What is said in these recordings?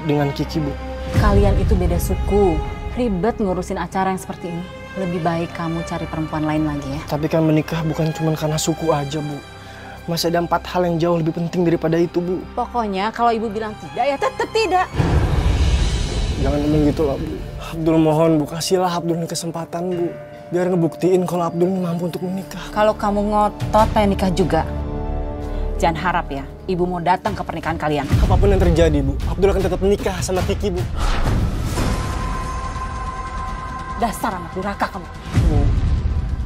dengan Kiki, Bu. Kalian itu beda suku. Ribet ngurusin acara yang seperti ini. Lebih baik kamu cari perempuan lain lagi ya. Tapi kan menikah bukan cuma karena suku aja, Bu. Masih ada 4 hal yang jauh lebih penting daripada itu, Bu. Pokoknya kalau ibu bilang tidak, ya tetap tidak. Jangan ngomong gitu lah, Bu. Abdul mohon, Bu. Kasihlah Abdul ini kesempatan, Bu. Biar ngebuktiin kalau Abdul ini mampu untuk menikah. Kalau kamu ngotot pengen nikah juga, jangan harap ya ibu mau datang ke pernikahan kalian. Apapun yang terjadi, Bu, Abdul akan tetap menikah sama Kiki, Bu. Dasar anak durhaka kamu. Bu,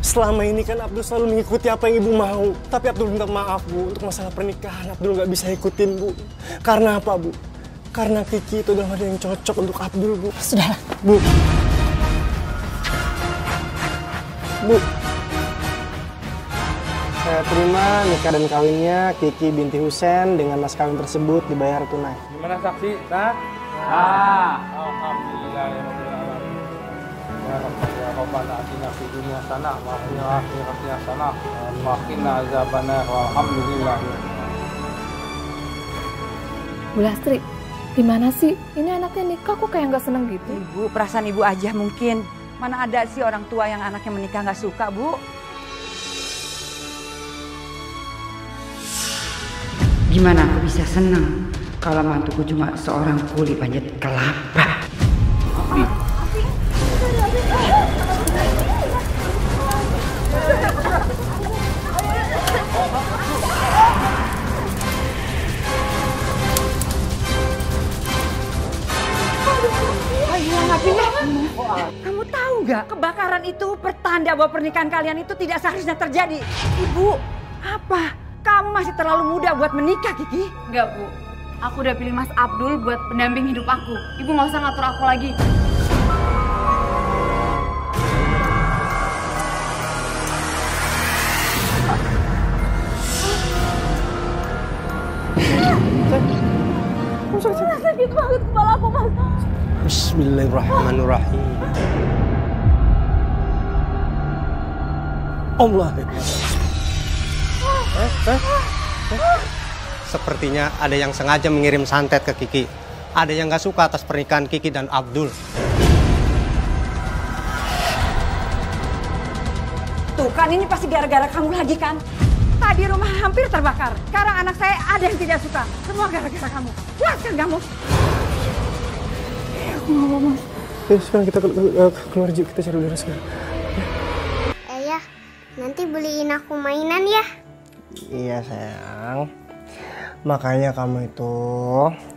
selama ini kan Abdul selalu mengikuti apa yang Ibu mau. Tapi Abdul minta maaf, Bu, untuk masalah pernikahan Abdul nggak bisa ikutin, Bu. Karena apa, Bu? Karena Kiki itu udah ada yang cocok untuk Abdul, Bu. Sudahlah. Bu. Bu. Saya terima nikah dan kawinnya Kiki binti Husein dengan mas kawin tersebut dibayar tunai. Gimana saksi? Nah? Alhamdulillah ya Rabbil alamin. Ya Rabbana atina fid dunya hasanah wa fil akhirati hasanah wa qina azabannar. Alhamdulillah. Bu Lastri, gimana sih? Ini anaknya nikah kok kayak nggak seneng gitu? Ibu, perasaan ibu aja mungkin. Mana ada sih orang tua yang anaknya menikah nggak suka, Bu? Gimana aku bisa senang kalau mantuku cuma seorang kuli panjat kelapa? Kamu tahu nggak, kebakaran itu pertanda bahwa pernikahan kalian itu tidak seharusnya terjadi. Ibu, apa? Kamu masih terlalu muda buat menikah, Kiki? Enggak, Bu. Aku udah pilih Mas Abdul buat pendamping hidup aku. Ibu nggak usah ngatur aku lagi. Sakit banget kepala aku, Mas. Bismillahirrahmanirrahim. Allah. Sepertinya ada yang sengaja mengirim santet ke Kiki. Ada yang gak suka atas pernikahan Kiki dan Abdul. Tuh kan, ini pasti gara-gara kamu lagi kan? Tadi rumah hampir terbakar. Sekarang anak saya ada yang tidak suka. Semua gara-gara kamu. Puas kan kamu? Aku nggak mau, Mas. Ya, sekarang kita keluar, yuk. Kita cari udara sekarang. Ayah, nanti beliin aku mainan ya. Iya, sayang. Makanya kamu itu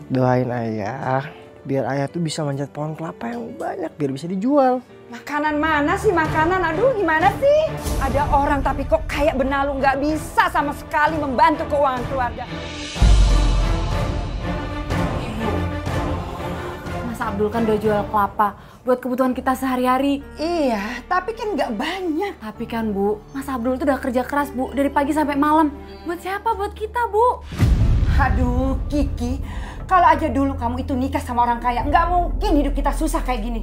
doain ayah. Biar ayah tuh bisa manjat pohon kelapa yang banyak. Biar bisa dijual. Makanan mana sih makanan? Aduh, gimana sih? Ada orang tapi kok kayak benalu, nggak bisa sama sekali membantu keuangan keluarga. Mas Abdul kan udah jual kelapa buat kebutuhan kita sehari-hari. Iya, tapi kan nggak banyak. Tapi kan, Bu, Mas Abdul tuh udah kerja keras, Bu, dari pagi sampai malam. Buat siapa? Buat kita, Bu. Aduh, Kiki, kalau aja dulu kamu itu nikah sama orang kaya, nggak mungkin hidup kita susah kayak gini.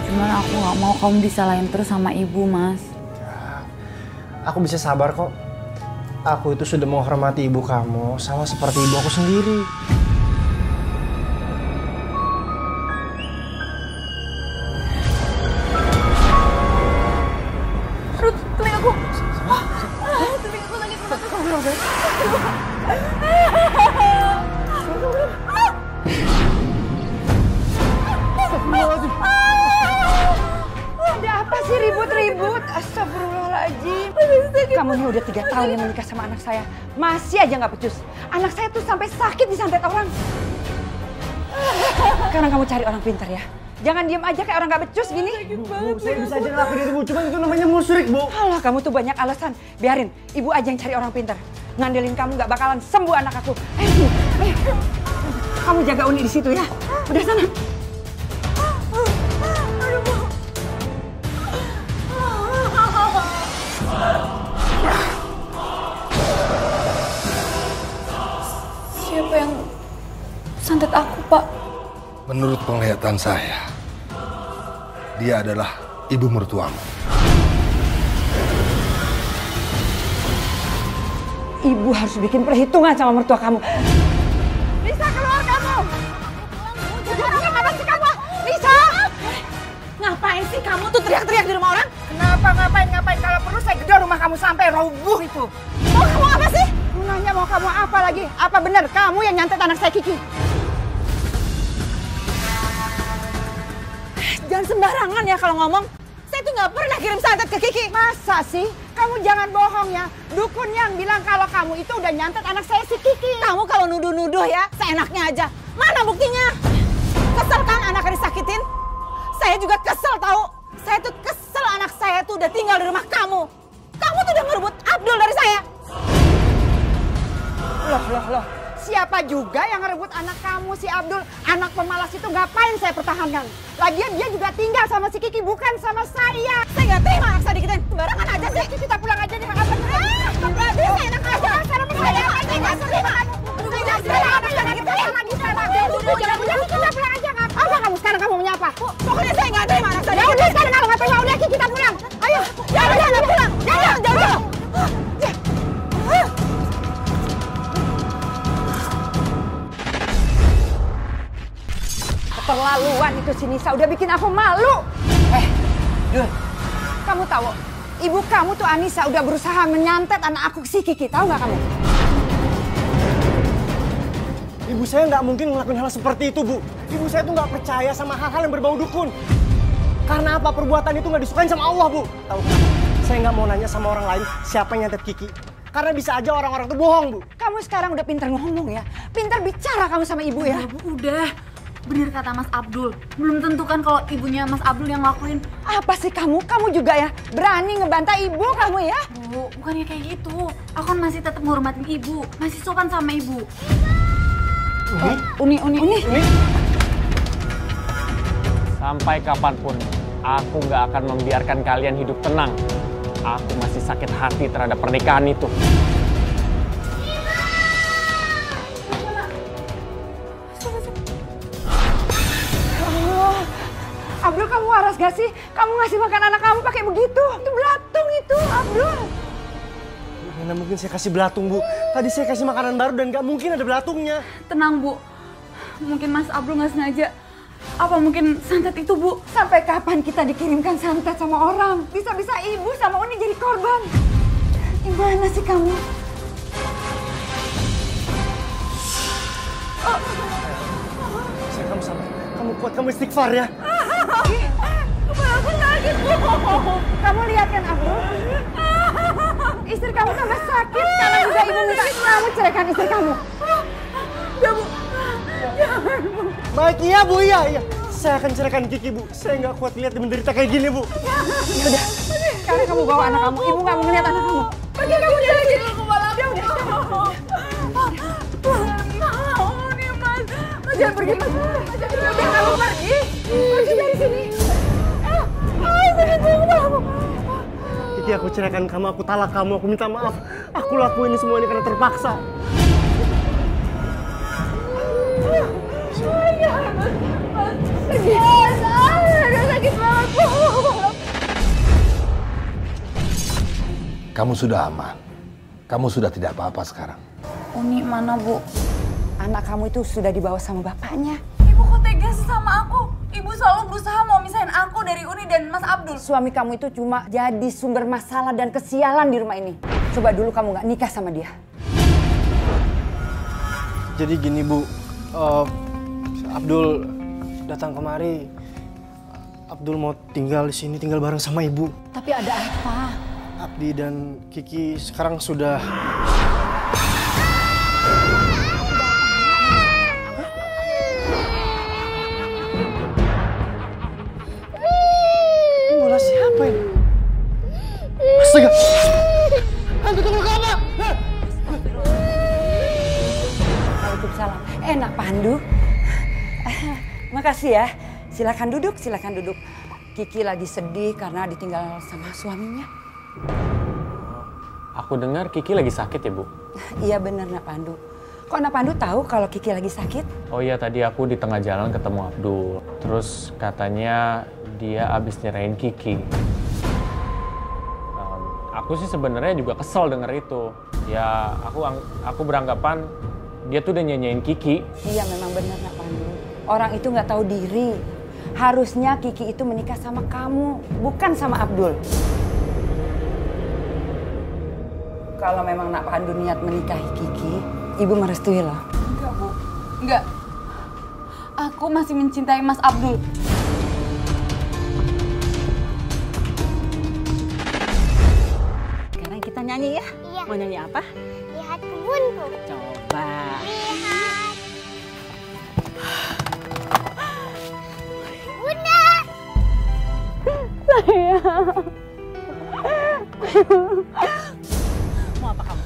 Cuman aku nggak mau kamu disalahin terus sama ibu, Mas. Aku bisa sabar kok. Aku itu sudah menghormati ibu kamu sama seperti ibu aku sendiri. Aduh, telingaku. Telingaku sakit banget. Ada apa sih ribut-ribut? Astagfirullahaladzim. Kamu ini udah 3 tahun yang menikah sama anak saya. Masih aja nggak becus. Anak saya tuh sampai sakit disantet orang. Sekarang kamu cari orang pintar ya. Jangan diem aja kayak orang nggak becus gini. Bu, saya bisa aja ngelakuin itu, Bu. Cuma itu namanya musyrik, Bu. Alah, kamu tuh banyak alasan. Biarin, ibu aja yang cari orang pintar. Ngandelin kamu nggak bakalan sembuh anak aku. Ayo, ayo. Kamu jaga Uni di situ ya. Udah sana. Siapa yang santet aku, Pak? Menurut penglihatan saya, dia adalah ibu mertuamu. Ibu harus bikin perhitungan sama mertua kamu. Lisa, keluar kamu! Ngapain sih kamu? Lisa! Ngapain sih kamu tuh teriak-teriak di rumah orang? Kenapa ngapain? Kalau perlu saya gedor rumah kamu sampai roboh itu. Mau kamu apa sih? Nanya mau kamu apa lagi? Apa benar kamu yang nyantet anak saya Kiki? Jangan sembarangan ya kalau ngomong. Saya tuh nggak pernah kirim santet ke Kiki. Masa sih? Kamu jangan bohong ya. Dukun yang bilang kalau kamu itu udah nyantet anak saya si Kiki. Kamu kalau nuduh-nuduh ya, seenaknya aja. Mana buktinya? Kesel kan anaknya disakitin? Saya juga kesel tahu. Saya tuh kesel anak saya tuh udah tinggal di rumah kamu. Kamu tuh udah ngerebut Abdul dari saya. Loh. Siapa juga yang ngerebut anak kamu si Abdul? Anak pemalas itu ngapain saya pertahankan? Lagian dia juga tinggal sama si Kiki, bukan sama saya. Saya nggak terima anak saya dikitin. Sembarangan aja sih. Kita pulang aja nih. Nggak bisa enak aja. Sekarang saya aja nggak terima. Kita pulang aja. Apa kamu sekarang kamu menyapa? Pokoknya saya nggak terima anak saya. Ya udah sekarang kalau nggak terima udah kita pulang. Ayo, jangan pulang. Jangan. Keterlaluan itu si Nisa, udah bikin aku malu. Dul, kamu tahu, ibu kamu tuh Anissa udah berusaha menyantet anak aku si Kiki, tahu nggak kamu? Ibu saya nggak mungkin ngelakuin hal seperti itu, Bu. Ibu saya tuh nggak percaya sama hal-hal yang berbau dukun. Karena apa? Perbuatan itu nggak disukain sama Allah, Bu. Tahu kenapa? Saya nggak mau nanya sama orang lain siapa yang nyantet Kiki. Karena bisa aja orang-orang tuh bohong, Bu. Kamu sekarang udah pintar ngomong ya, pintar bicara kamu sama ibu ya. Bu, udah. Bener kata Mas Abdul, belum tentu kan kalau ibunya Mas Abdul yang ngelakuin. Apa sih kamu juga ya berani ngebantah ibu kamu ya? Bu, bukannya kayak gitu. Aku kan masih tetap menghormatin ibu, masih sopan sama ibu. Uni. Sampai kapanpun, aku nggak akan membiarkan kalian hidup tenang. Aku masih sakit hati terhadap pernikahan itu. Abdul, kamu waras gak sih? Kamu ngasih makan anak kamu pakai begitu? Itu belatung itu, Abdul. Mana mungkin saya kasih belatung, Bu. Tadi saya kasih makanan baru dan nggak mungkin ada belatungnya. Tenang, Bu. Mungkin Mas Abdul nggak sengaja. Apa mungkin santet itu, Bu? Sampai kapan kita dikirimkan santet sama orang? Bisa-bisa ibu sama Uni jadi korban. Gimana sih kamu? Saya kamu sabar. Kamu kuat, kamu istighfar ya. Kepala aku sakit, Bu. Kamu lihat kan, Abdul? Istri kamu tambah sakit karena juga ibu minta kamu ceraikan istri kamu. Ya, Bu. Jangan, Bu. Baik, iya, Bu, iya. Saya akan ceraikan Kiki, Bu. Saya nggak kuat lihat dia menderita kayak gini, Bu. Ya udah, sekarang kamu bawa anak kamu. Ibu nggak mau ngeliat anak kamu. Pergi kamu dari sini. Ya udah. Mas, jangan pergi, Mas. Udah kamu pergi. Pergi dari sini. Kiki, aku ceraikan kamu, aku talak kamu, aku minta maaf. Aku lakuin semua ini karena terpaksa. Sakit banget, Bu. Kamu sudah aman. Kamu sudah tidak apa-apa sekarang. Uni mana, Bu? Anak kamu itu sudah dibawa sama bapaknya. Ibu kok tega sih sama aku? Ibu selalu berusaha mau misahin aku dari Uni dan Mas Abdul. Suami kamu itu cuma jadi sumber masalah dan kesialan di rumah ini. Coba dulu kamu nggak nikah sama dia. Jadi gini, Bu. Abdul datang kemari. Abdul mau tinggal di sini, tinggal bareng sama ibu. Tapi ada apa? Abdi dan Kiki sekarang sudah... Ini bola siapa ini? Astaga! Hantu tunggu kamu! Waalaikumsalam. Enak, Pandu. Makasih ya. Silakan duduk, silakan duduk. Kiki lagi sedih karena ditinggal sama suaminya. Aku dengar Kiki lagi sakit ya, Bu? Iya bener, Nak Pandu. Kok Nak Pandu tahu kalau Kiki lagi sakit? Oh iya, tadi aku di tengah jalan ketemu Abdul. Terus katanya dia abis nyerahin Kiki. Aku sih sebenarnya juga kesel denger itu. Ya, aku beranggapan dia tuh udah nyanyain Kiki. Iya memang benar Nak Pandu. Orang itu nggak tahu diri. Harusnya Kiki itu menikah sama kamu, bukan sama Abdul. Kalau memang Nak Pandu niat menikahi Kiki, Ibu merestui loh. Enggak, Bu. Enggak. Aku masih mencintai Mas Abdul. Sekarang kita nyanyi ya? Iya. Mau nyanyi apa? Lihat kebunku. Coba. Lihat. Bunda. Mau apa kamu?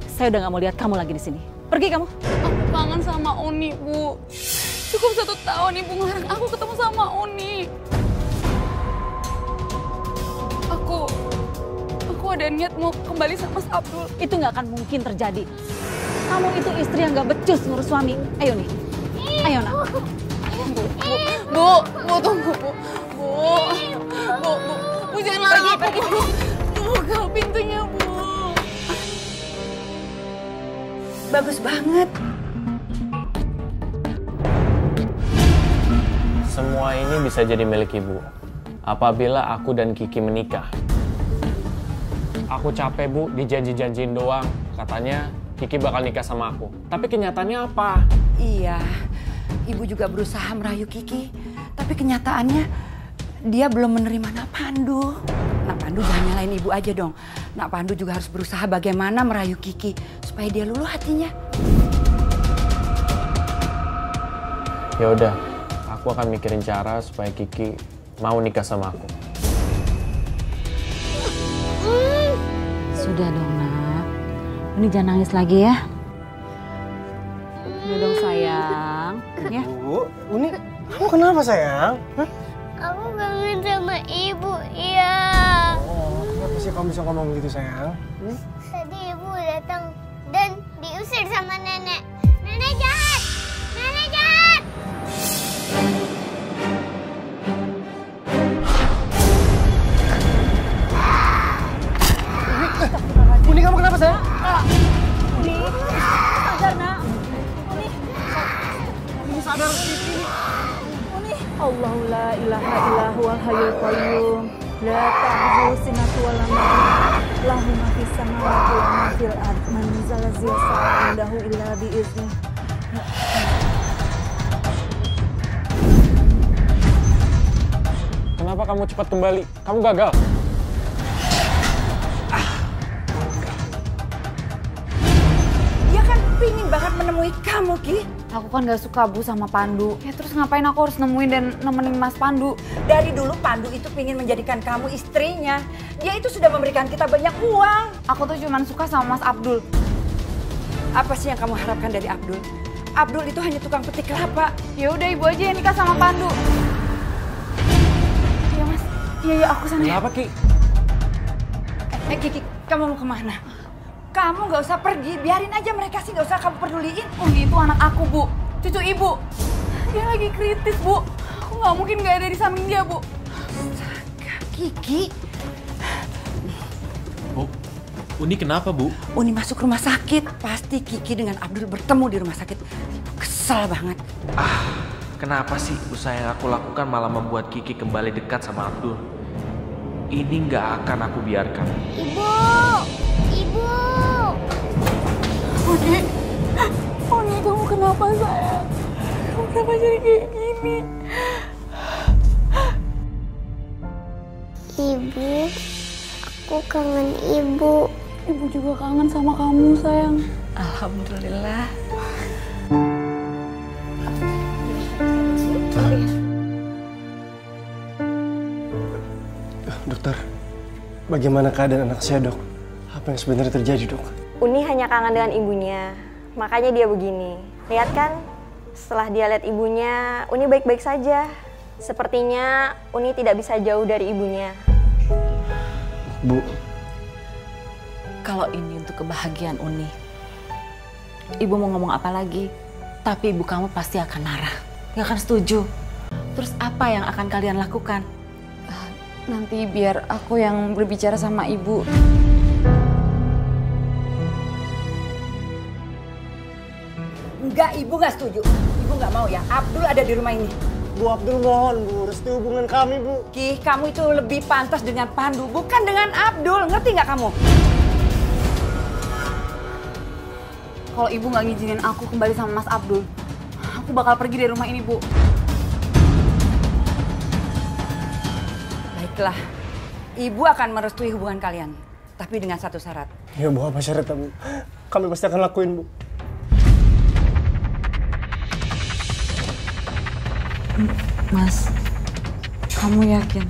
Saya udah nggak mau lihat kamu lagi di sini. Pergi kamu. Aku kangen sama Oni, Bu. Cukup 1 tahun Ibu ngelarang aku ketemu sama Oni. Aku ada niat mau kembali sama Mas Abdul. Itu nggak akan mungkin terjadi. Kamu itu istri yang nggak becus ngurus suami. Ayo nih. Ayo nak. Bu, tunggu, Bu. Bu, jangan larang aku, Bu. Buka pintunya, Bu. Bagus banget. Semua ini bisa jadi milik Ibu apabila aku dan Kiki menikah. Aku capek, Bu, dijanji-janjiin doang. Katanya Kiki bakal nikah sama aku. Tapi kenyataannya apa? Iya, Ibu juga berusaha merayu Kiki. Tapi kenyataannya dia belum menerima Nak Pandu. Nak Pandu jangan nyalain Ibu aja dong. Nak Pandu juga harus berusaha bagaimana merayu Kiki supaya dia luluh hatinya. Ya udah, aku akan mikirin cara supaya Kiki mau nikah sama aku. Sudah dong nak. Ini jangan nangis lagi ya. Udah dong sayang. Ya. Bu, Uni, kamu kenapa sayang? Hah? Aku kangen sama ibu, iya. Oh, kenapa sih kamu bisa ngomong gitu sayang? Tadi ibu datang dan diusir sama nenek. Nenek jahat! Nenek jahat! Uni, kamu kenapa sayang? Uni, sadar nak. Uni sadar Kiki. Allahu la ilaha illa huwal hayyul qayyum. La ta'khudhuhu sinatun wa la nawm. Lahu ma fis samawati wa ma fil ardh. Man zalzala sa'indahu illa bi idznih. Kenapa kamu cepat kembali? Kamu gagal. Dia kan pingin banget menemui kamu, Ki. Aku kan gak suka, Bu, sama Pandu. Ya terus ngapain aku harus nemuin dan nemenin Mas Pandu? Dari dulu Pandu itu pingin menjadikan kamu istrinya. Dia itu sudah memberikan kita banyak uang. Aku tuh cuma suka sama Mas Abdul. Apa sih yang kamu harapkan dari Abdul? Abdul itu hanya tukang petik kelapa. Ya udah Ibu aja yang nikah sama Pandu. Iya, Mas. Iya, aku sana. Kenapa, Ki? Kiki, kamu mau kemana? Kamu nggak usah pergi, biarin aja mereka sih, nggak usah kamu peduliin. Uni itu anak aku, Bu. Cucu Ibu. Dia lagi kritis, Bu. Aku nggak mungkin nggak ada di samping dia, Bu. Kiki. Bu, Uni kenapa, Bu? Uni masuk rumah sakit. Pasti Kiki dengan Abdul bertemu di rumah sakit. Kesel banget. Kenapa sih usaha yang aku lakukan malah membuat Kiki kembali dekat sama Abdul? Ini nggak akan aku biarkan. Ibu! Ibu! Uni, kamu kenapa sayang? Kamu kenapa jadi kayak gini? Ibu, aku kangen ibu. Ibu juga kangen sama kamu, sayang. Alhamdulillah. Dokter, bagaimana keadaan anak saya, Dok? Apa yang sebenarnya terjadi, Dok? Uni hanya kangen dengan ibunya, makanya dia begini. Lihat kan, setelah dia lihat ibunya, Uni baik-baik saja. Sepertinya Uni tidak bisa jauh dari ibunya. Bu, Kalau ini untuk kebahagiaan Uni, Ibu mau ngomong apa lagi? Tapi ibu kamu pasti akan marah, gak akan setuju. Terus apa yang akan kalian lakukan? Nanti biar aku yang berbicara sama Ibu. Enggak, Ibu nggak setuju. Ibu nggak mau ya, Abdul ada di rumah ini. Bu, Abdul mohon Bu, restu hubungan kami Bu. Ki, kamu itu lebih pantas dengan Pandu, bukan dengan Abdul. Ngerti nggak kamu? Kalau ibu nggak ngizinin aku kembali sama Mas Abdul, aku bakal pergi dari rumah ini, Bu. Baiklah, Ibu akan merestui hubungan kalian. Tapi dengan satu syarat. Ya Bu, apa syaratnya Bu? Kami pasti akan lakuin Bu. Mas, kamu yakin?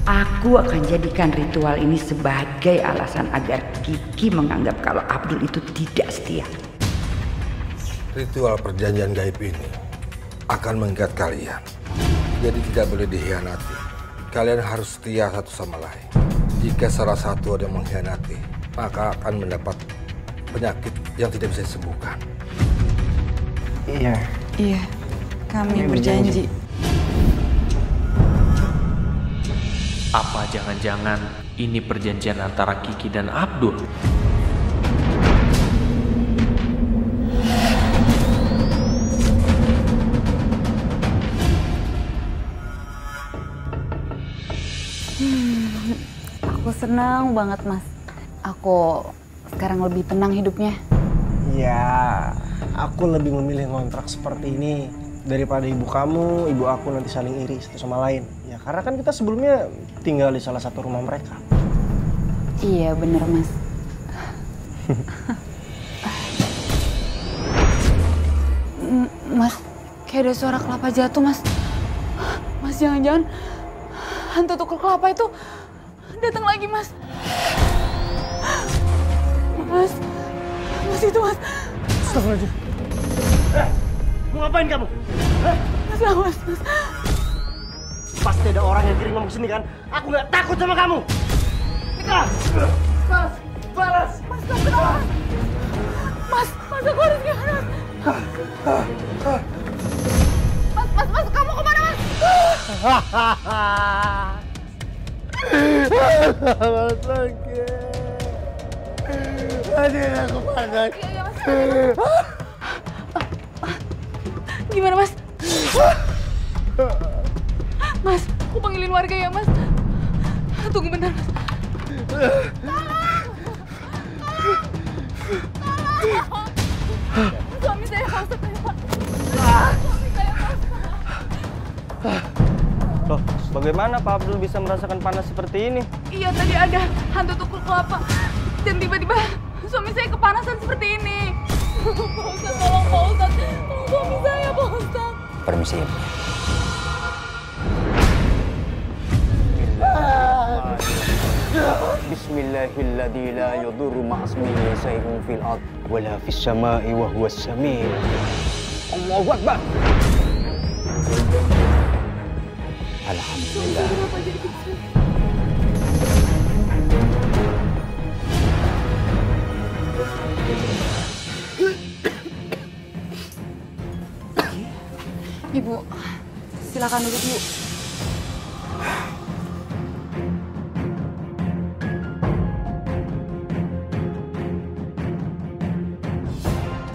Aku akan jadikan ritual ini sebagai alasan agar Kiki menganggap kalau Abdul itu tidak setia. Ritual perjanjian gaib ini akan mengikat kalian. Jadi tidak boleh dikhianati. Kalian harus setia satu sama lain. Jika salah satu ada yang mengkhianati, maka akan mendapat penyakit yang tidak bisa disembuhkan. Iya. Iya, kami berjanji. Apa jangan-jangan ini perjanjian antara Kiki dan Abdul? Aku senang banget, Mas. Aku sekarang lebih tenang hidupnya. Ya, aku lebih memilih ngontrak seperti ini daripada ibu kamu, ibu aku nanti saling iri satu sama lain. Ya, karena kan kita sebelumnya tinggal di salah satu rumah mereka. Iya, bener, Mas. Mas, kayak ada suara kelapa jatuh, Mas. Mas, jangan-jangan hantu tukul kelapa itu datang lagi, Mas. Mas itu, Mas. Astagfirullahaladzim. Mau ngapain kamu? Mas, awas, Mas. Pasti ada orang yang kirim kamu kesini kan? Aku nggak takut sama kamu. Tika! Mas, balas! Mas, kamu kenapa? Mas, aku harus gimana, Mas? Mas, kamu kemana, Mas? Aduh, aku panas. Iya, Mas. Gimana, Mas? Mas, aku panggilin warga ya, Mas. Tunggu bentar, Mas. Tolong! Suami saya, Pak Ustadz. Suami saya, Pak Ustadz. Loh, bagaimana Pak Abdul bisa merasakan panas seperti ini? Iya, tadi ada hantu tukul kelapa. Dan tiba-tiba suami saya kepanasan seperti ini. Pak Ustadz, tolong Pak Ustadz. Tolong suami saya, Pak Ustadz. Permisi ya. Bismillahilladzi la yadurru ma'asmihi shay'un fil ard wala fis sama'i wa huwas sami'. Allahu Akbar. Alhamdulillah. Ibu, silakan duduk, Bu.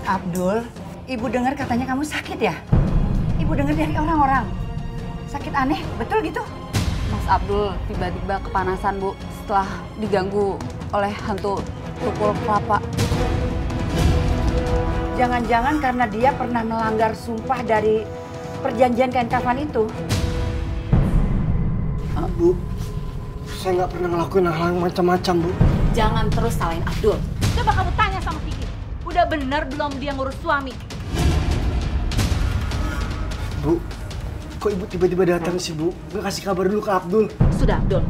Abdul, Ibu dengar katanya kamu sakit ya? Ibu dengar dari orang-orang. Sakit aneh, betul gitu? Mas Abdul tiba-tiba kepanasan, Bu, setelah diganggu oleh hantu tukul kelapa. Jangan-jangan karena dia pernah melanggar sumpah dari perjanjian kain kafan itu. Bu, saya nggak pernah ngelakuin hal yang macam-macam, Bu. Jangan terus salahin Abdul. Coba kamu tanya sama Kiki. Udah bener belum dia ngurus suami? Bu, kok Ibu tiba-tiba datang sih, Bu? Nggak kasih kabar dulu ke Abdul. Sudah, Abdul.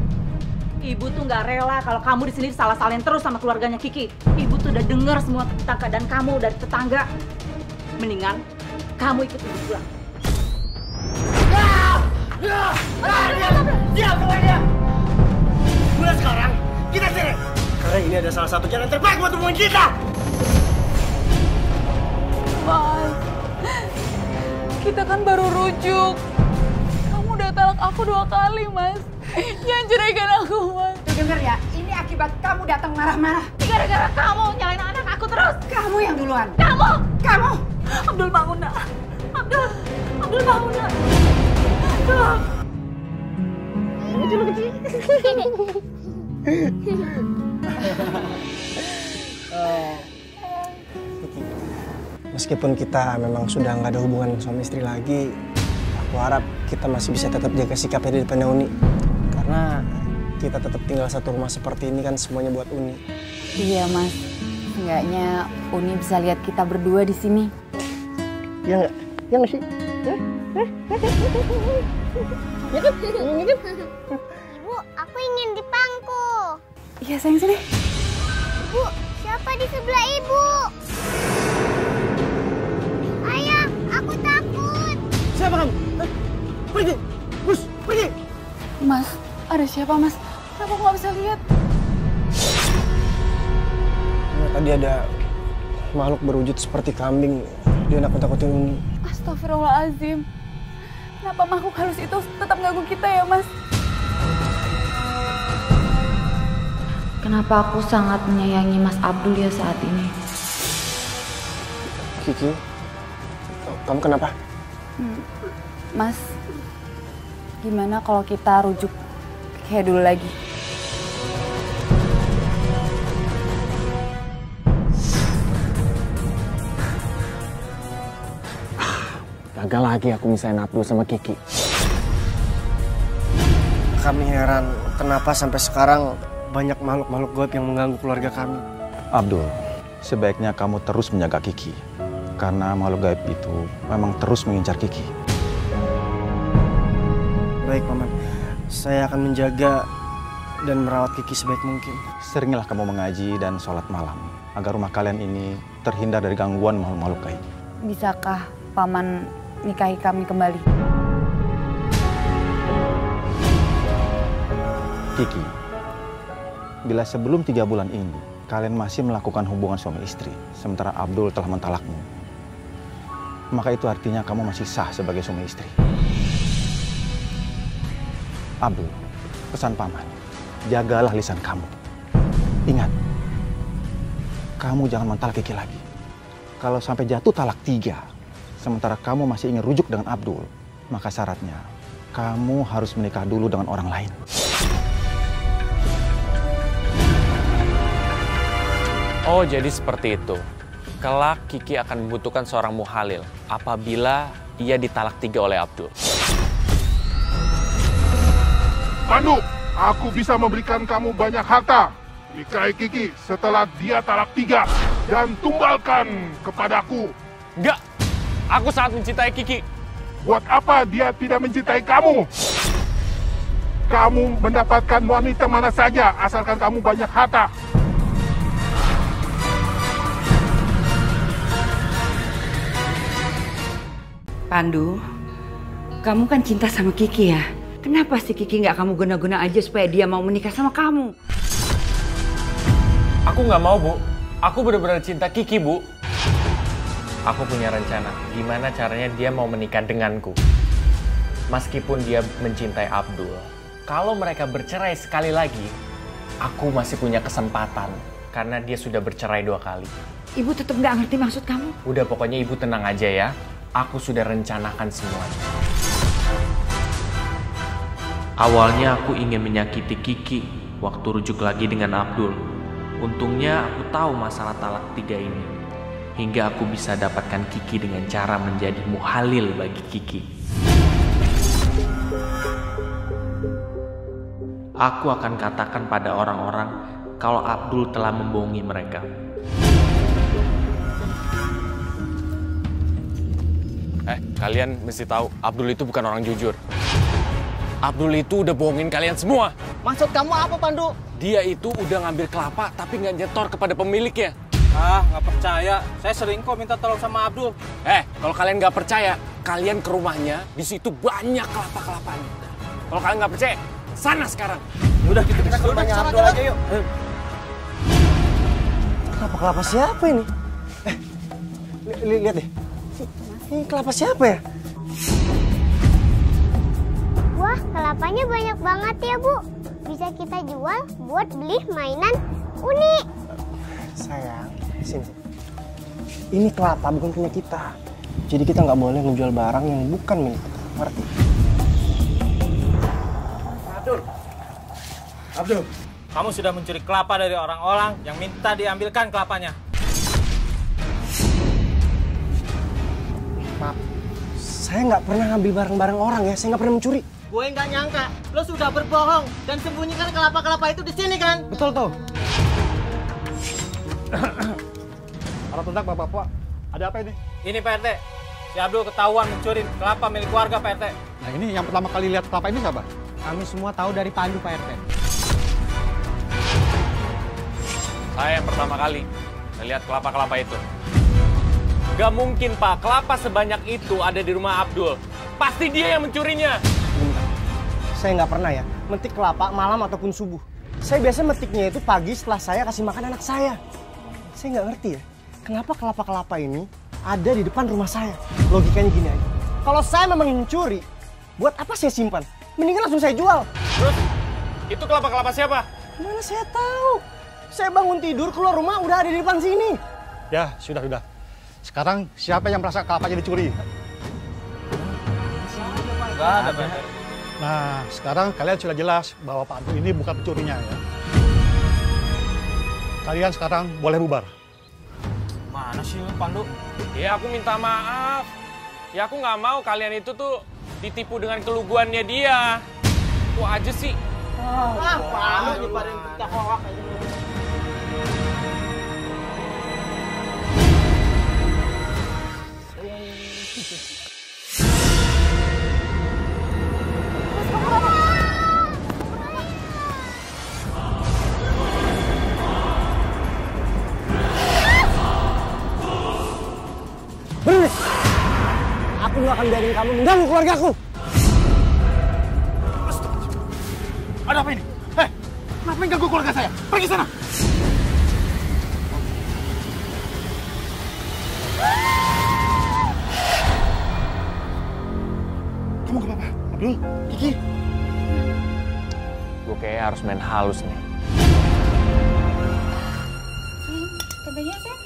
Ibu tuh nggak rela kalau kamu di sini salah-salahin terus sama keluarganya Kiki. Ibu tuh udah dengar semua tentang keadaan kamu dari tetangga. Mendingan kamu ikut ibu pulang. Diam semuanya! Mulai sekarang, kita cerai. Karena ini ada salah satu jalan terbaik buat hubungan kita. Mas, kita kan baru rujuk. Kamu udah talak aku 2 kali, Mas. Jangan ceraikan aku, Mas. Tuh denger ya, ini akibat tiba-tiba kamu datang marah-marah? Gara-gara kamu nyalain anak aku terus. Kamu yang duluan. Kamu. Abdul bangun nak. Abdul bangun nak. Kecil. Meskipun kita memang sudah nggak ada hubungan suami istri lagi, aku harap kita masih bisa tetap jaga sikapnya di depan Uni. Karena kita tetap tinggal satu rumah seperti ini kan semuanya buat Uni. Iya mas, enggaknya Uni bisa lihat kita berdua di sini. Ya nggak? Ya nggak sih? Ya kan? Ibu, aku ingin dipangku. Iya sayang sini. Ibu, siapa di sebelah ibu? Ayah, aku takut. Siapa kamu? Pergi! Bus, pergi! Mas, ada siapa mas? Kenapa aku nggak bisa lihat? Tadi ada makhluk berwujud seperti kambing. Dia nakut-nakutin Uni. Astagfirullahaladzim. Kenapa makhluk halus itu tetap ganggu kita ya mas? Kenapa aku sangat menyayangi Mas Abdul ya saat ini? Kiki, kamu kenapa? Mas, gimana kalau kita rujuk kayak dulu lagi? Gagal lagi aku misahin Abdul sama Kiki. Kami heran kenapa sampai sekarang banyak makhluk-makhluk gaib yang mengganggu keluarga kami. Abdul, sebaiknya kamu terus menjaga Kiki. Karena makhluk gaib itu memang terus mengincar Kiki. Baik, Paman. Saya akan menjaga dan merawat Kiki sebaik mungkin. Seringlah kamu mengaji dan sholat malam, agar rumah kalian ini terhindar dari gangguan makhluk-makhluk gaib. Bisakah Paman nikahi kami kembali? Kiki, bila sebelum 3 bulan ini kalian masih melakukan hubungan suami istri, sementara Abdul telah mentalakmu, maka itu artinya kamu masih sah sebagai suami istri. Abdul, pesan Paman, jagalah lisan kamu. Ingat, kamu jangan mental Kiki lagi. Kalau sampai jatuh talak 3, sementara kamu masih ingin rujuk dengan Abdul, maka syaratnya kamu harus menikah dulu dengan orang lain. Oh, jadi seperti itu. Kelak Kiki akan membutuhkan seorang muhalil apabila ia ditalak 3 oleh Abdul. Pandu, aku bisa memberikan kamu banyak harta. Nikahi Kiki setelah dia talak 3 dan tumbalkan kepadaku. Enggak, aku sangat mencintai Kiki. Buat apa dia tidak mencintai kamu? Kamu mendapatkan wanita mana saja asalkan kamu banyak harta. Pandu, kamu kan cinta sama Kiki ya? Kenapa sih Kiki nggak kamu guna-guna aja supaya dia mau menikah sama kamu? Aku nggak mau, Bu. Aku benar-benar cinta Kiki, Bu. Aku punya rencana gimana caranya dia mau menikah denganku. Meskipun dia mencintai Abdul, kalau mereka bercerai sekali lagi, aku masih punya kesempatan karena dia sudah bercerai 2 kali. Ibu tetap nggak ngerti maksud kamu? Udah, pokoknya Ibu tenang aja ya. Aku sudah rencanakan semuanya. Awalnya aku ingin menyakiti Kiki waktu rujuk lagi dengan Abdul. Untungnya aku tahu masalah talak 3 ini. Hingga aku bisa dapatkan Kiki dengan cara menjadi muhalil bagi Kiki. Aku akan katakan pada orang-orang kalau Abdul telah membohongi mereka. Kalian mesti tahu, Abdul itu bukan orang jujur. Abdul itu udah bohongin kalian semua. Maksud kamu apa, Pandu? Dia itu udah ngambil kelapa tapi nggak nyetor kepada pemiliknya. Ah, nggak percaya. Saya sering kok minta tolong sama Abdul. Kalau kalian nggak percaya, kalian ke rumahnya. Di situ banyak kelapa-kelapanya. Kalau kalian nggak percaya, sana sekarang. Udah, kita ke rumahnya Abdul aja yuk. Kelapa-kelapa siapa ini? Lihat deh. Ini kelapa siapa ya? Wah, kelapanya banyak banget ya, Bu. bisa kita jual buat beli mainan Uni. Sayang, sini. Ini kelapa bukan punya kita. Jadi kita nggak boleh menjual barang yang bukan milik kita. Ngerti? Abdul, kamu sudah mencuri kelapa dari orang-orang yang minta diambilkan kelapanya. Maaf, saya nggak pernah ngambil barang-barang orang ya. Saya nggak pernah mencuri. Gue nggak nyangka, lo sudah berbohong dan sembunyikan kelapa-kelapa itu di sini kan? Betul tuh. Para tundak bapak-bapak, ada apa ini? Ini Pak RT, si Abdul ketahuan mencuri kelapa milik warga Pak RT. Nah ini yang pertama kali lihat kelapa ini siapa? Kami semua tahu dari Pandu Pak RT. Saya yang pertama kali melihat kelapa-kelapa itu. Gak mungkin Pak, kelapa sebanyak itu ada di rumah Abdul. Pasti dia yang mencurinya. Bentar. Saya nggak pernah ya metik kelapa malam ataupun subuh. Saya biasa metiknya itu pagi setelah saya kasih makan anak saya. Saya nggak ngerti ya, kenapa kelapa-kelapa ini ada di depan rumah saya. Logikanya gini aja. Kalau saya memang mencuri, buat apa saya simpan? Mendingan langsung saya jual. Terus, itu kelapa-kelapa siapa? Mana saya tahu. Saya bangun tidur, keluar rumah, udah ada di depan sini. Ya, sudah. Sekarang siapa yang merasa kelapanya dicuri? Nggak ada, Pak. Nah, sekarang kalian sudah jelas bahwa Pak Abdul ini bukan pencurinya ya. Kalian sekarang boleh bubar. Mana sih Pandu? Ya aku minta maaf. Ya aku nggak mau kalian itu tuh ditipu dengan keluguannya dia. Itu aja sih. Pandu nyebarin berita hoak aja. Berhenti! Aku nggak akan biarin kamu mengganggu keluargaku. Ada apa ini? Kenapa mengganggu keluarga saya? Pergi sana! Kamu kenapa? Abdul? Kiki? Gue kayaknya harus main halus nih. Cobain ya, Sam.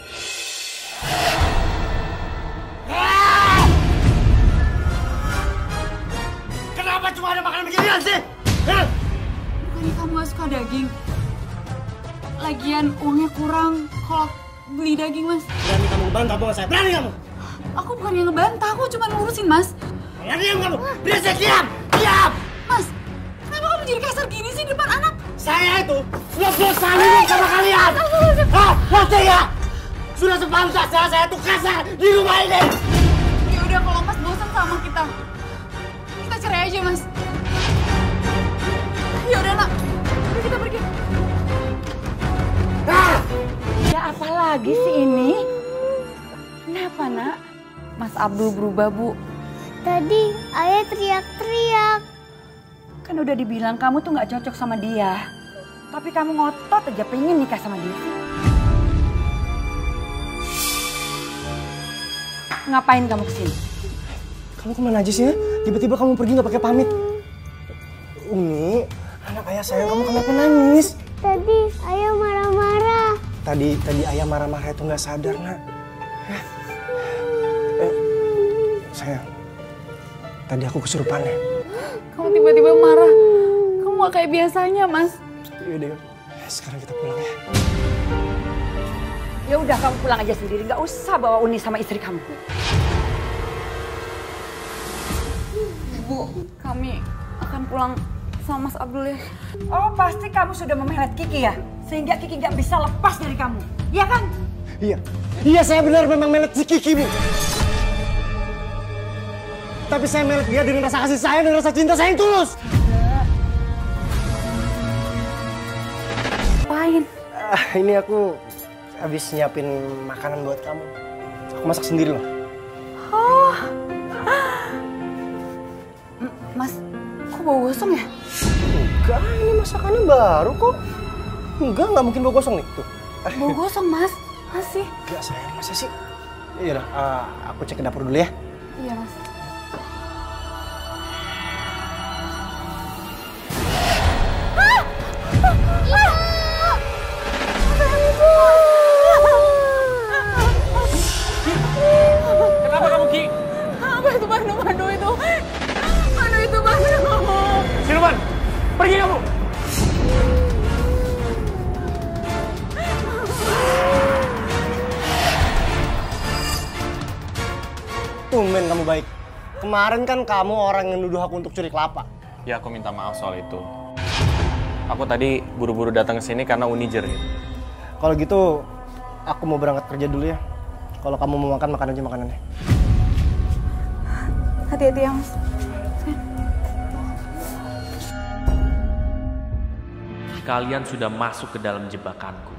Kenapa cuma ada makanan beginian sih? Bukannya kamu gak suka daging? Lagian uangnya kurang kalau beli daging, Mas. Berani kamu ngebantah bawa saya? Berani kamu? Aku bukan yang ngebantah, aku cuma ngurusin, Mas. Ya diam kamu! Berisik, diam! Diam! Mas, kenapa kamu jadi kasar gini sih depan anak? Saya itu lebih sayang sama kalian! Hah? Ngerti ya? Sudah sepantasnya saya tuh kasar di rumah ini! Ya udah kalau Mas bosan sama kita cerai aja, Mas. Ya udah, Nak. Udah kita pergi. Ya apa lagi sih ini? Kenapa, Nak? Mas Abdul berubah, Bu. Tadi ayah teriak-teriak. Kan udah dibilang kamu tuh nggak cocok sama dia. Tapi kamu ngotot aja pengen nikah sama dia. Ngapain kamu kesini? Kamu kemana aja sih ya? Tiba-tiba kamu pergi nggak pakai pamit. Umi, anak ayah sayang, kamu kenapa nangis? Tadi ayah marah-marah. Tadi ayah marah-marah itu nggak sadar, Nak. Sayang, tadi aku kesurupan ya. Kamu tiba-tiba marah. Kamu gak kayak biasanya, Mas. Yaudah, sekarang kita pulang ya. Ya udah kamu pulang aja sendiri, nggak usah bawa Uni sama istri kamu. Bu, kami akan pulang sama Mas Abdul ya. Oh, pasti kamu sudah memelet Kiki ya? Sehingga Kiki nggak bisa lepas dari kamu, iya kan? Iya saya benar memang melet si Kiki, Bu. Tapi saya melet dia dengan rasa kasih sayang dan rasa cinta saya yang tulus. Ngapain? Ini aku habis nyiapin makanan buat kamu. Aku masak sendiri loh. Oh, Mas, kok bau gosong ya? Enggak, ini masakannya baru kok. Enggak mungkin bau gosong nih. Tuh. Bau gosong, Mas. Masih. Enggak sayang, masa sih? Iya dah, aku cek ke dapur dulu ya. Iya, Mas. kamu baik. Kemarin kan kamu orang yang nuduh aku untuk curi kelapa. Ya aku minta maaf soal itu. Aku tadi buru-buru datang ke sini karena Uni jerit. Kalau gitu, aku mau berangkat kerja dulu ya. Kalau kamu mau makan, makan aja makanannya. Hati-hati ya, Mas. Kalian sudah masuk ke dalam jebakanku.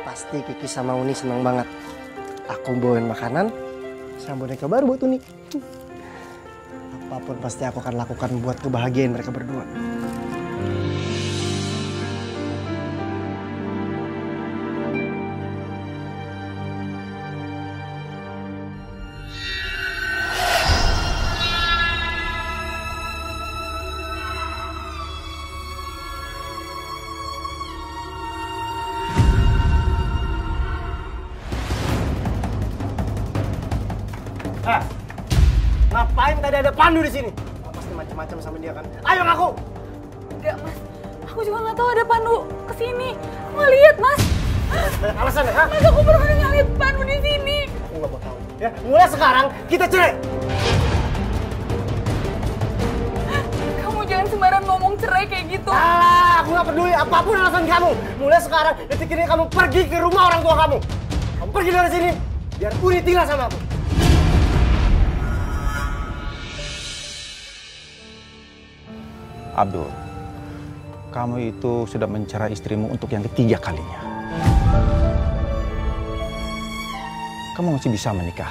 Pasti Kiki sama Uni senang banget. Aku bawain makanan sama boneka baru buat Uni. Apapun pasti aku akan lakukan buat kebahagiaan mereka berdua. Ngapain tadi ada Pandu di sini? Pasti macam-macam sama dia kan? Ayo ngaku! Enggak, Mas. Aku juga nggak tahu ada Pandu kesini. Aku nggak lihat, Mas. Banyak alasan ya, ha? Mas, aku baru nggak lihat Pandu di sini. Aku nggak mau tahu. Ya, mulai sekarang kita cerai. Kamu jangan sembarangan ngomong cerai kayak gitu. Aku nggak peduli apapun alasan kamu. Mulai sekarang, detik ini kamu pergi ke rumah orang tua kamu. Kamu pergi dari sini, biar Uni tinggal sama aku. Abdul, kamu itu sudah mencerai istrimu untuk yang ketiga kalinya. Kamu masih bisa menikah.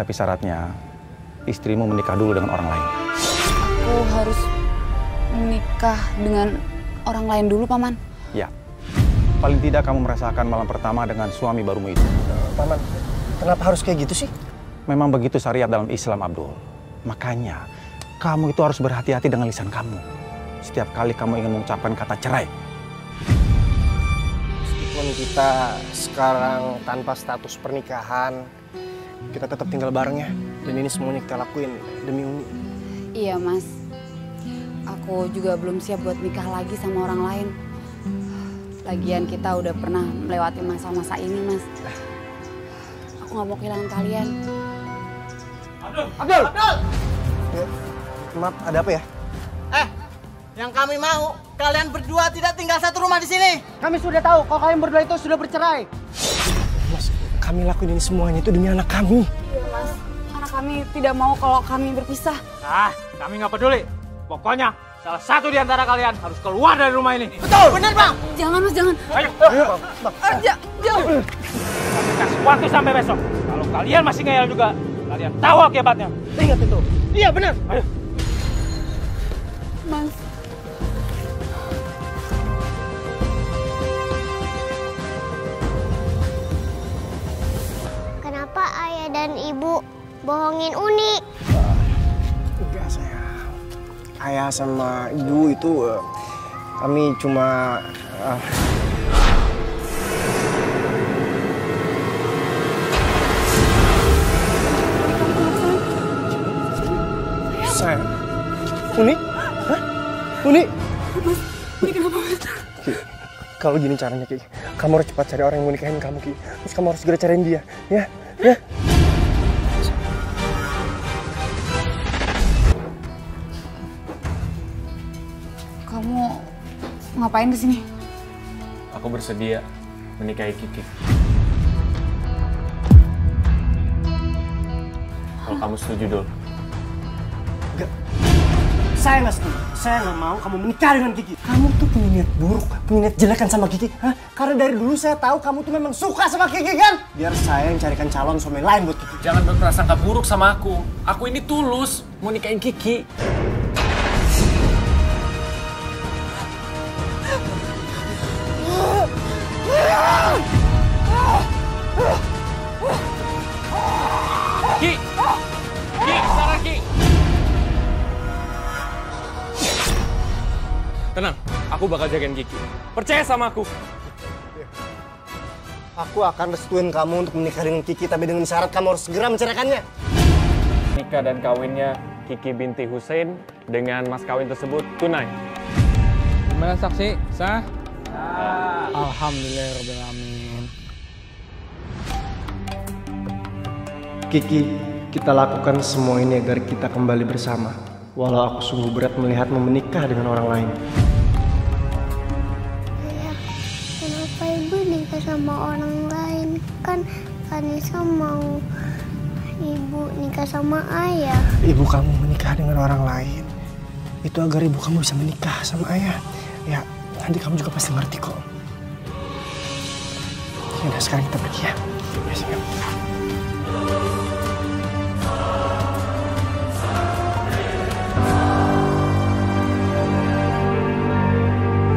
Tapi syaratnya, istrimu menikah dulu dengan orang lain. Aku harus menikah dengan orang lain dulu, Paman. Ya, paling tidak kamu merasakan malam pertama dengan suami barumu itu. Paman, kenapa harus kayak gitu sih? Memang begitu syariat dalam Islam, Abdul. Makanya, kamu itu harus berhati-hati dengan lisan kamu. Setiap kali kamu ingin mengucapkan kata cerai. Meskipun kita sekarang tanpa status pernikahan, kita tetap tinggal bareng ya. Dan ini semuanya kita lakuin demi Uni. Iya, Mas. Aku juga belum siap buat nikah lagi sama orang lain. Lagian kita udah pernah melewati masa-masa ini, Mas. Aku nggak mau kehilangan kalian. Abdul! Maaf, ada apa ya? Yang kami mau, kalian berdua tidak tinggal satu rumah di sini. Kami sudah tahu kalau kalian berdua itu sudah bercerai. Mas, kami lakuin ini semuanya itu demi anak kami. Iya, Mas. Anak kami tidak mau kalau kami berpisah. Kami nggak peduli. Pokoknya salah satu di antara kalian harus keluar dari rumah ini. Betul, benar Bang. Jangan, Mas, jangan. Ayo, Bang. Jangan. Kami kasih waktu sampai besok. Kalau kalian masih ngeyel juga, kalian tahu akibatnya. Ingat itu. Iya, benar. Ayo. Mas. Kenapa ayah dan ibu bohongin Uni? Enggak, sayang. Ayah sama ibu itu kami cuma sayang. Uni? Hah? Uni? Mas, Uni kenapa, Mas? Ki, kalau gini caranya, Ki, kamu harus cepat cari orang yang mau nikahin kamu, Ki. Terus kamu harus segera cariin dia, ya? Ya? Kamu ngapain di sini? Aku bersedia menikahi Kiki. Kalau kamu setuju, Dul. Enggak. Saya nggak setuju. Saya nggak mau kamu menikah dengan Kiki. Kamu tuh punya niat buruk, punya niat jelek kan sama Kiki. Hah? Karena dari dulu saya tahu kamu tuh memang suka sama Kiki kan? Biar saya yang carikan calon suami lain buat Kiki. Jangan berprasangka buruk sama aku. Aku ini tulus mau nikahin Kiki. Ki! Ki, Sarah, Ki! Tenang, aku bakal jagain Kiki. Percaya sama aku. Aku akan restuin kamu untuk menikah dengan Kiki, tapi dengan syarat kamu harus segera menceraikannya. Nikah dan kawinnya Kiki binti Hussein dengan mas kawin tersebut tunai. Gimana saksi? Sah? Alhamdulillahirrahmanirrahim. Kiki, kita lakukan semua ini agar kita kembali bersama. Walau aku sungguh berat melihatmu menikah dengan orang lain. Ayah, kenapa ibu nikah sama orang lain? Kan Vanessa mau ibu nikah sama ayah. Ibu kamu menikah dengan orang lain itu agar ibu kamu bisa menikah sama ayah. Ya, nanti kamu juga pasti ngerti kok. Yaudah, sekarang kita pergi ya. Ya, sayang.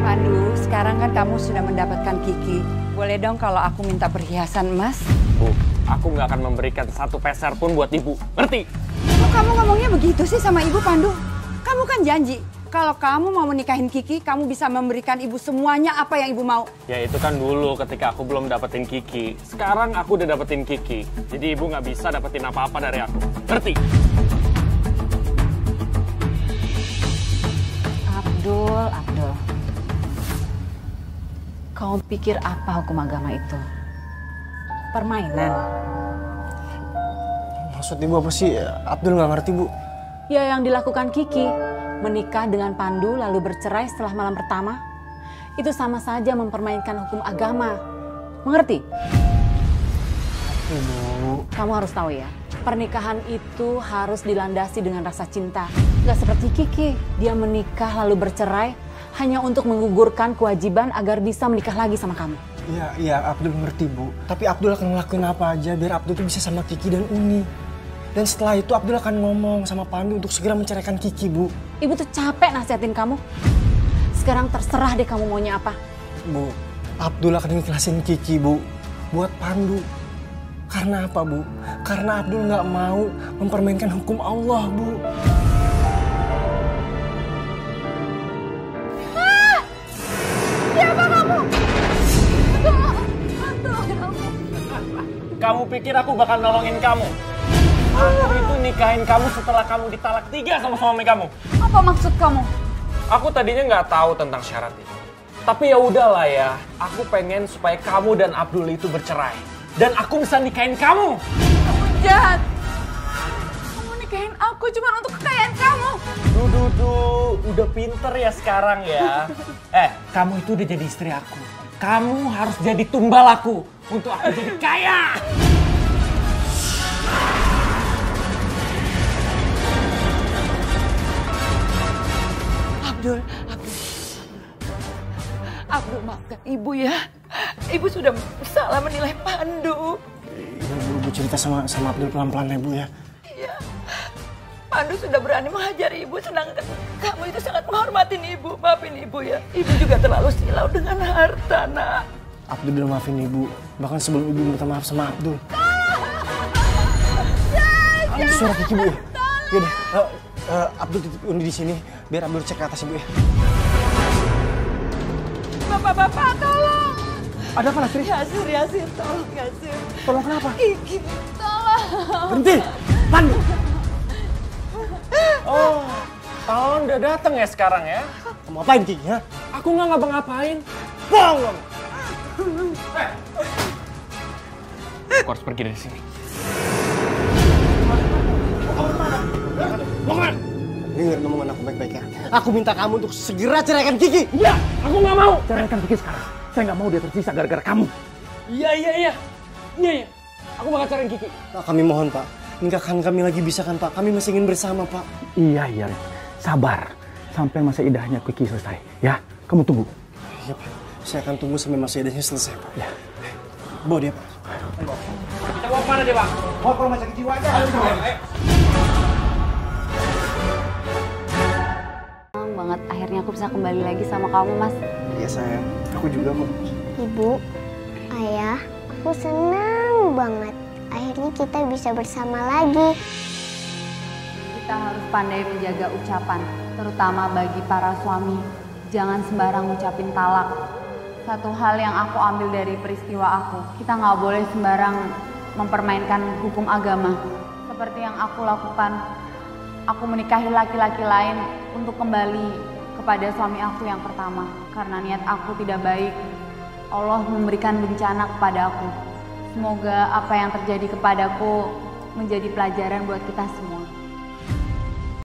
Pandu, sekarang kan kamu sudah mendapatkan Kiki. Boleh dong kalau aku minta perhiasan emas? Bu, aku nggak akan memberikan satu peser pun buat ibu. Ngerti? Kok kamu ngomongnya begitu sih sama ibu, Pandu? Kamu kan janji, kalau kamu mau menikahin Kiki, kamu bisa memberikan ibu semuanya apa yang ibu mau. Ya itu kan dulu ketika aku belum dapetin Kiki. Sekarang aku udah dapetin Kiki. Jadi ibu nggak bisa dapetin apa-apa dari aku. Ngerti? Abdul. Kau pikir apa hukum agama itu? Permainan. Maksud ibu apa sih? Abdul nggak ngerti, Bu. Ya yang dilakukan Kiki, menikah dengan Pandu lalu bercerai setelah malam pertama, itu sama saja mempermainkan hukum agama. Mengerti? Ibu. Kamu harus tahu ya, pernikahan itu harus dilandasi dengan rasa cinta. Gak seperti Kiki, dia menikah lalu bercerai hanya untuk menggugurkan kewajiban agar bisa menikah lagi sama kamu. Iya, Abdul ngerti, Bu. Tapi Abdul akan ngelakuin apa aja biar Abdul tuh bisa sama Kiki dan Uni. Dan setelah itu Abdul akan ngomong sama Pandu untuk segera menceraikan Kiki, Bu. Ibu tuh capek nasihatin kamu. Sekarang terserah deh kamu maunya apa. Bu, Abdul akan ikhlasin Kiki, Bu. Buat Pandu. Karena apa, Bu? Karena Abdul nggak mau mempermainkan hukum Allah, Bu. Siapa kamu? Kamu pikir aku bakal nolongin kamu? Aku itu nikahin kamu setelah kamu ditalak 3 sama suami kamu. Apa maksud kamu? Aku tadinya nggak tahu tentang syarat itu. Tapi ya udahlah ya, aku pengen supaya kamu dan Abdul itu bercerai. Dan aku bisa nikahin kamu. Kamu jahat. Kamu nikahin aku cuma untuk kekayaan kamu. Udah pinter ya sekarang ya. Kamu itu udah jadi istri aku. Kamu harus jadi tumbal aku untuk aku jadi kaya. Abdul maafkan ibu ya. Ibu sudah salah menilai Pandu. Ibu cerita sama Abdul pelan-pelan ya, Bu ya. Iya. Pandu sudah berani menghajar ibu, sedangkan kamu itu sangat menghormatin ibu. Maafin ibu ya. Ibu juga terlalu silau dengan harta, nak. Abdul udah maafin ibu. Bahkan sebelum ibu minta maaf sama Abdul. Suara Kiki, Bu ya. Yaudah, Abdul titip Uni di sini biar Abdul cek ke atas, Ibu ya. Bapak, tolong. Ada apa, Lasri? Yasir, tolong Yasir. Tolong kenapa? Kiki, tolong. Berhenti! Pandu! Oh, Tahun udah dateng ya sekarang ya? Kamu apain, Kiki? Ya? Aku nggak ngapa-ngapain. Bohong! Aku harus pergi dari sini. Mau kemana? Dengar omongan aku baik-baik ya. Aku minta kamu untuk segera ceraikan Kiki. Iya, aku nggak mau. Ceraikan Kiki sekarang. Saya nggak mau dia tersisa gara-gara kamu. Iya. Aku bakal ceraiin Kiki. Pak, kami mohon, Pak. Nikahkan kami lagi bisa kan, Pak? Kami masih ingin bersama, Pak. Iya. Sabar. Sampai masa idahnya Kiki selesai. Ya, kamu tunggu. Iya, Pak. Saya akan tunggu sampai masa idahnya selesai, Pak. Ya. Bawa dia, Pak. Kita bawa kemana dia, Pak? Bawa ke rumah sakit jiwa aja. Ayo. Senang banget akhirnya aku bisa kembali lagi sama kamu, Mas. Iya, sayang. Aku juga, kok. Ibu, Ayah, aku senang banget. Akhirnya kita bisa bersama lagi. Kita harus pandai menjaga ucapan, terutama bagi para suami. Jangan sembarang ngucapin talak. Satu hal yang aku ambil dari peristiwa aku, kita nggak boleh sembarang mempermainkan hukum agama. Seperti yang aku lakukan, aku menikahi laki-laki lain untuk kembali kepada suami aku yang pertama. Karena niat aku tidak baik, Allah memberikan bencana kepada aku. Semoga apa yang terjadi kepadaku menjadi pelajaran buat kita semua.